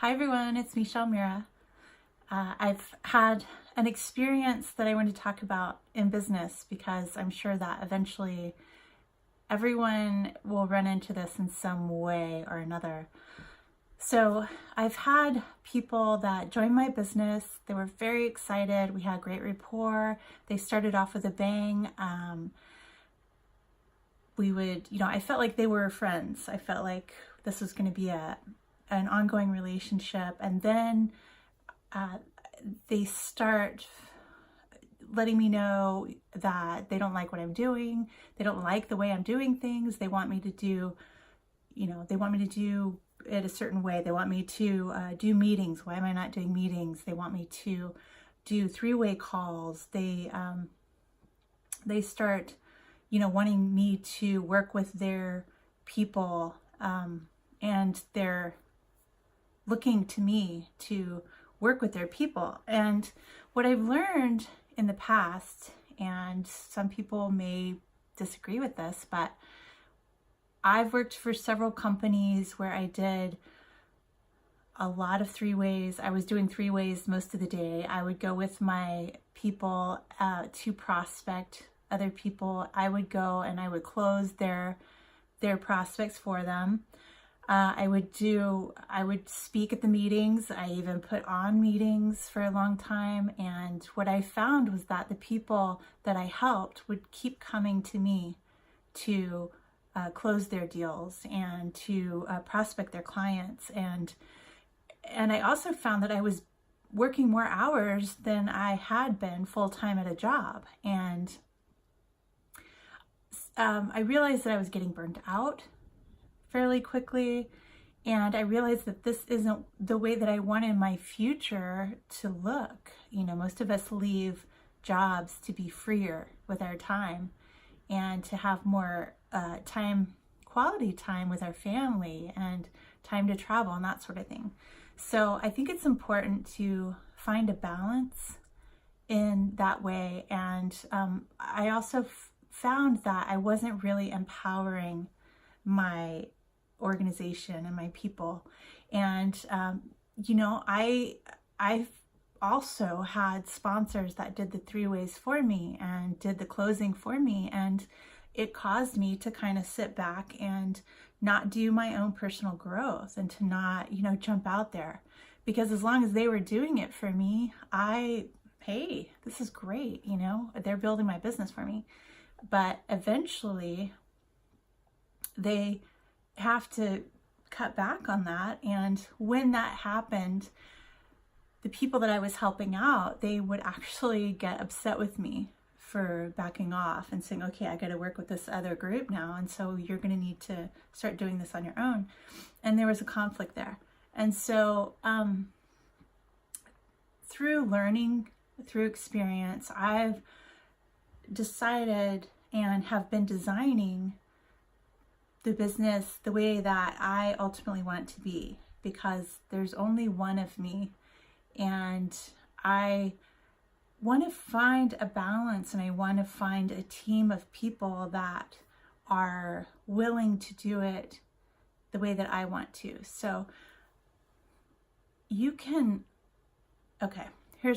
Hi everyone, it's Michelle Mira. I've had an experience that I want to talk about in business because I'm sure that eventually everyone will run into this in some way or another. So I've had people that joined my business. They were very excited. We had great rapport. They started off with a bang. I felt like they were friends. I felt like this was going to be an ongoing relationship. And then they start letting me know that they don't like what I'm doing. They don't like the way I'm doing things. They want me to do it a certain way. They want me to do meetings. Why am I not doing meetings? They want me to do three-way calls. They start, wanting me to work with their people, and they're looking to me to work with their people. And what I've learned in the past, and some people may disagree with this, but I've worked for several companies where I did a lot of three-ways. I was doing three-ways most of the day. I would go with my people to prospect other people. I would go and I would close their prospects for them. I would speak at the meetings. I even put on meetings for a long time. And what I found was that the people that I helped would keep coming to me to close their deals and to prospect their clients. And I also found that I was working more hours than I had been full-time at a job. And I realized that I was getting burnt out fairly quickly, and I realized that this isn't the way that I wanted my future to look. Most of us leave jobs to be freer with our time and to have more quality time with our family and time to travel and that sort of thing. So I think it's important to find a balance in that way. And I also found that I wasn't really empowering my organization and my people. And I've also had sponsors that did the three-ways for me and did the closing for me, and it caused me to kind of sit back and not do my own personal growth and to not jump out there, because as long as they were doing it for me, hey, this is great, they're building my business for me. But eventually they have to cut back on that. And when that happened, the people that I was helping out, they would actually get upset with me for backing off and saying, okay, I got to work with this other group now, and so you're going to need to start doing this on your own. And there was a conflict there. And so through learning, through experience, I've decided and have been designing the business the way that I ultimately want it to be, because there's only one of me, and I want to find a balance, and I want to find a team of people that are willing to do it the way that I want to. So here's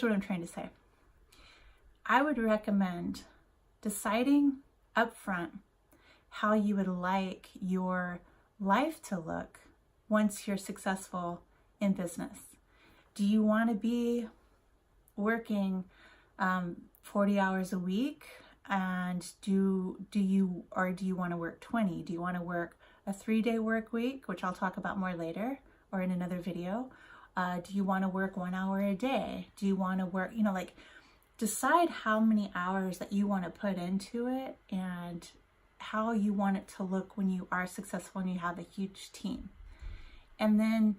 what I'm trying to say. I would recommend deciding up front how you would like your life to look once you're successful in business. Do you want to be working 40 hours a week, and do you want to work 20? Do you want to work a 3-day work week, which I'll talk about more later or in another video? Do you want to work 1 hour a day? Do you want to work, decide how many hours that you want to put into it and how you want it to look when you are successful and you have a huge team. And then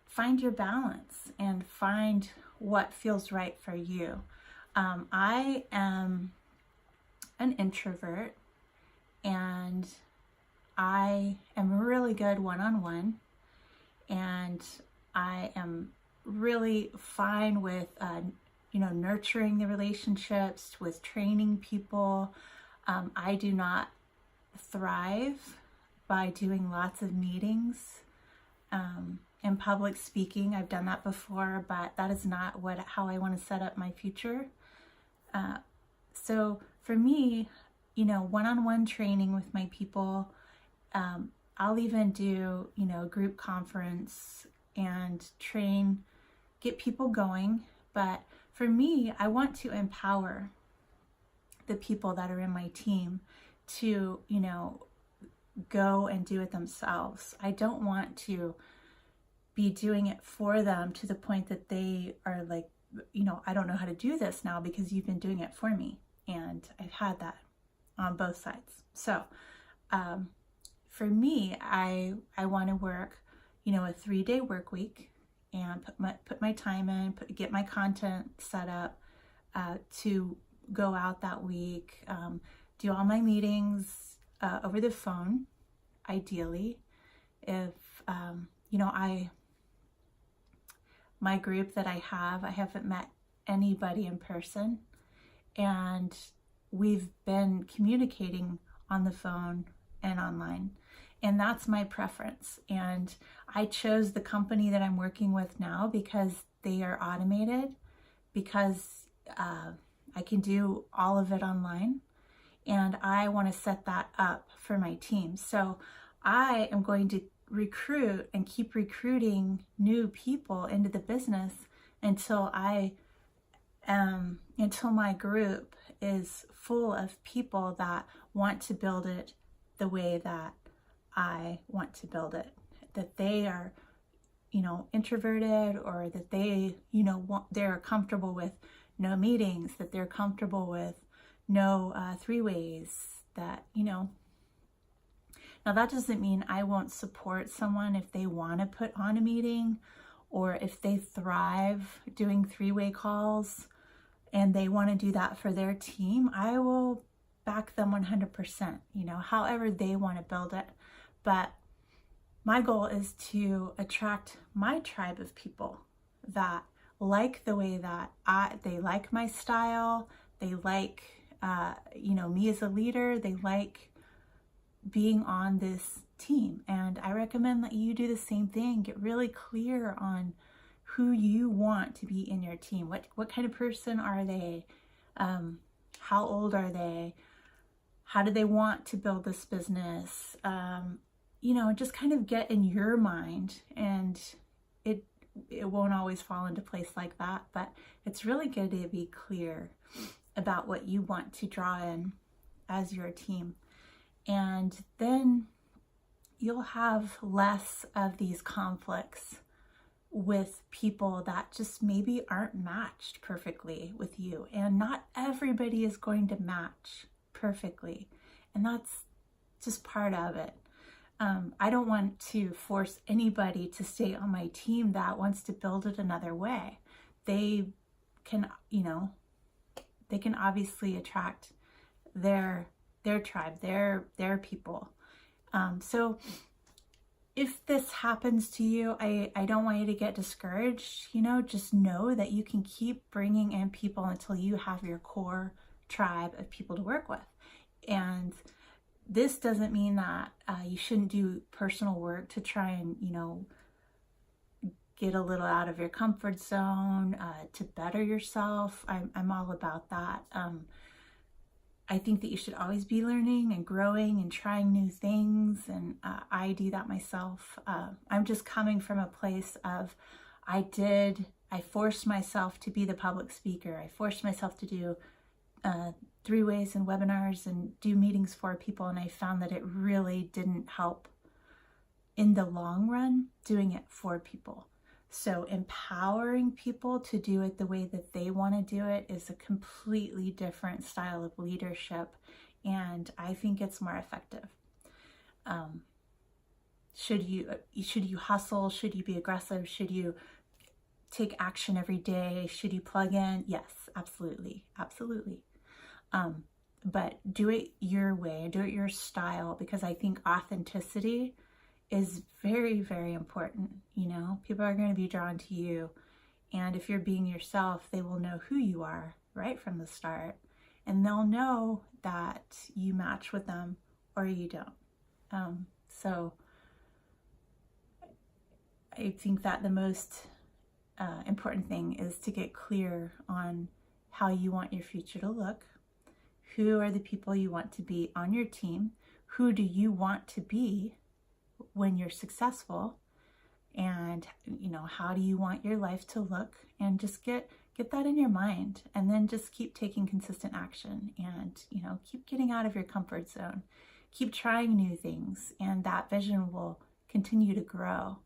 find your balance and find what feels right for you. I am an introvert, and I am really good one-on-one, and I am really fine with nurturing the relationships, with training people. I do not thrive by doing lots of meetings. In in public speaking. I've done that before, but that is not how I want to set up my future. So for me, you know, one-on-one training with my people, I'll even do, you know, group conference and train, get people going. But for me, I want to empower the people that are in my team to, you know, go and do it themselves. I don't want to be doing it for them to the point that they are like, you know, I don't know how to do this now because you've been doing it for me. And I've had that on both sides. So for me, I want to work, you know, a 3-day work week and put my time in, get my content set up to go out that week, do all my meetings over the phone, ideally. If, you know, my group that I haven't met anybody in person, and we've been communicating on the phone and online, and that's my preference. And I chose the company that I'm working with now because they are automated, because I can do all of it online, and I want to set that up for my team. So I am going to recruit and keep recruiting new people into the business until until my group is full of people that want to build it the way that I want to build it, that they are, you know, introverted, or that they, you know, they're comfortable with no meetings, that they're comfortable with no 3-ways, that, you know. Now that doesn't mean I won't support someone if they want to put on a meeting, or if they thrive doing 3-way calls and they want to do that for their team. I will back them 100%, you know, however they want to build it. But my goal is to attract my tribe of people that like the way that they like my style, they like, you know, me as a leader, they like being on this team. And I recommend that you do the same thing. Get really clear on who you want to be in your team. What kind of person are they? How old are they? How do they want to build this business? You know, just kind of get in your mind, and it won't always fall into place like that, but it's really good to be clear about what you want to draw in as your team. And then you'll have less of these conflicts with people that just maybe aren't matched perfectly with you. And not everybody is going to match perfectly, and that's just part of it. I don't want to force anybody to stay on my team that wants to build it another way. They can, you know, they can obviously attract their tribe, their people. So if this happens to you, I don't want you to get discouraged. You know, just know that you can keep bringing in people until you have your core tribe of people to work with. And this doesn't mean that you shouldn't do personal work to try and, you know, get a little out of your comfort zone, to better yourself. I'm all about that. I think that you should always be learning and growing and trying new things, and I do that myself. I'm just coming from a place of I forced myself to be the public speaker. I forced myself to do 3-ways and webinars and do meetings for people, and I found that it really didn't help in the long run doing it for people. So empowering people to do it the way that they want to do it is a completely different style of leadership, and I think it's more effective. Should you hustle? Should you be aggressive? Should you take action every day? Should you plug in? Yes, absolutely, absolutely. But do it your way, do it your style, because I think authenticity is very, very important. You know, people are going to be drawn to you, and if you're being yourself, they will know who you are right from the start, and they'll know that you match with them or you don't. So I think that the most important thing is to get clear on how you want your future to look. Who are the people you want to be on your team? Who do you want to be when you're successful? And, you know, how do you want your life to look? And just get that in your mind, and then just keep taking consistent action, and, you know, keep getting out of your comfort zone. Keep trying new things, and that vision will continue to grow.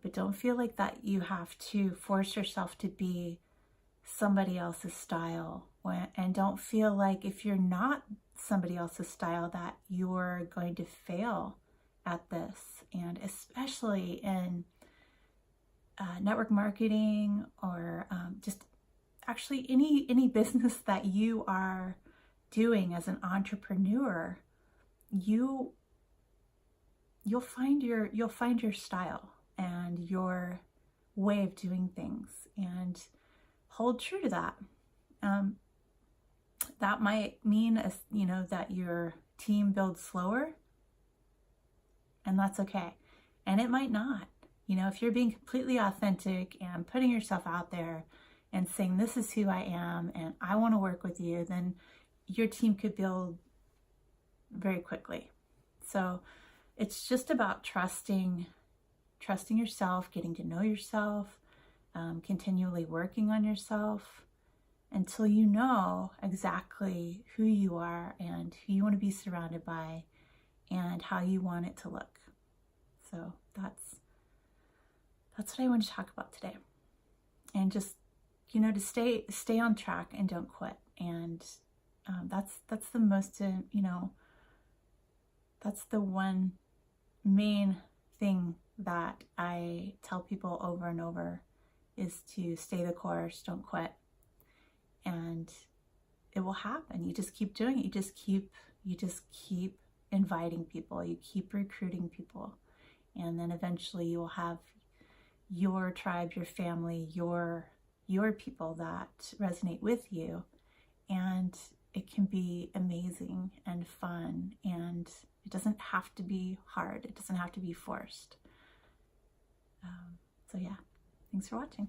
But don't feel like that you have to force yourself to be somebody else's style, and don't feel like if you're not somebody else's style that you're going to fail at this. And especially in network marketing, or just actually any business that you are doing as an entrepreneur, you'll find your style and your way of doing things, and hold true to that. That might mean, you know, that your team builds slower, and that's okay. And it might not. You know, if you're being completely authentic and putting yourself out there and saying, this is who I am and I want to work with you, then your team could build very quickly. So it's just about trusting yourself, getting to know yourself, continually working on yourself until you know exactly who you are and who you want to be surrounded by and how you want it to look. So that's what I want to talk about today. And just, you know, to stay on track and don't quit. And that's the most, you know, that's the one main thing that I tell people over and over, is to stay the course, don't quit. And it will happen. You just keep doing it. You just keep inviting people. You keep recruiting people. And then eventually you will have your tribe, your family, your people that resonate with you. And it can be amazing and fun, and it doesn't have to be hard. It doesn't have to be forced. So yeah, thanks for watching.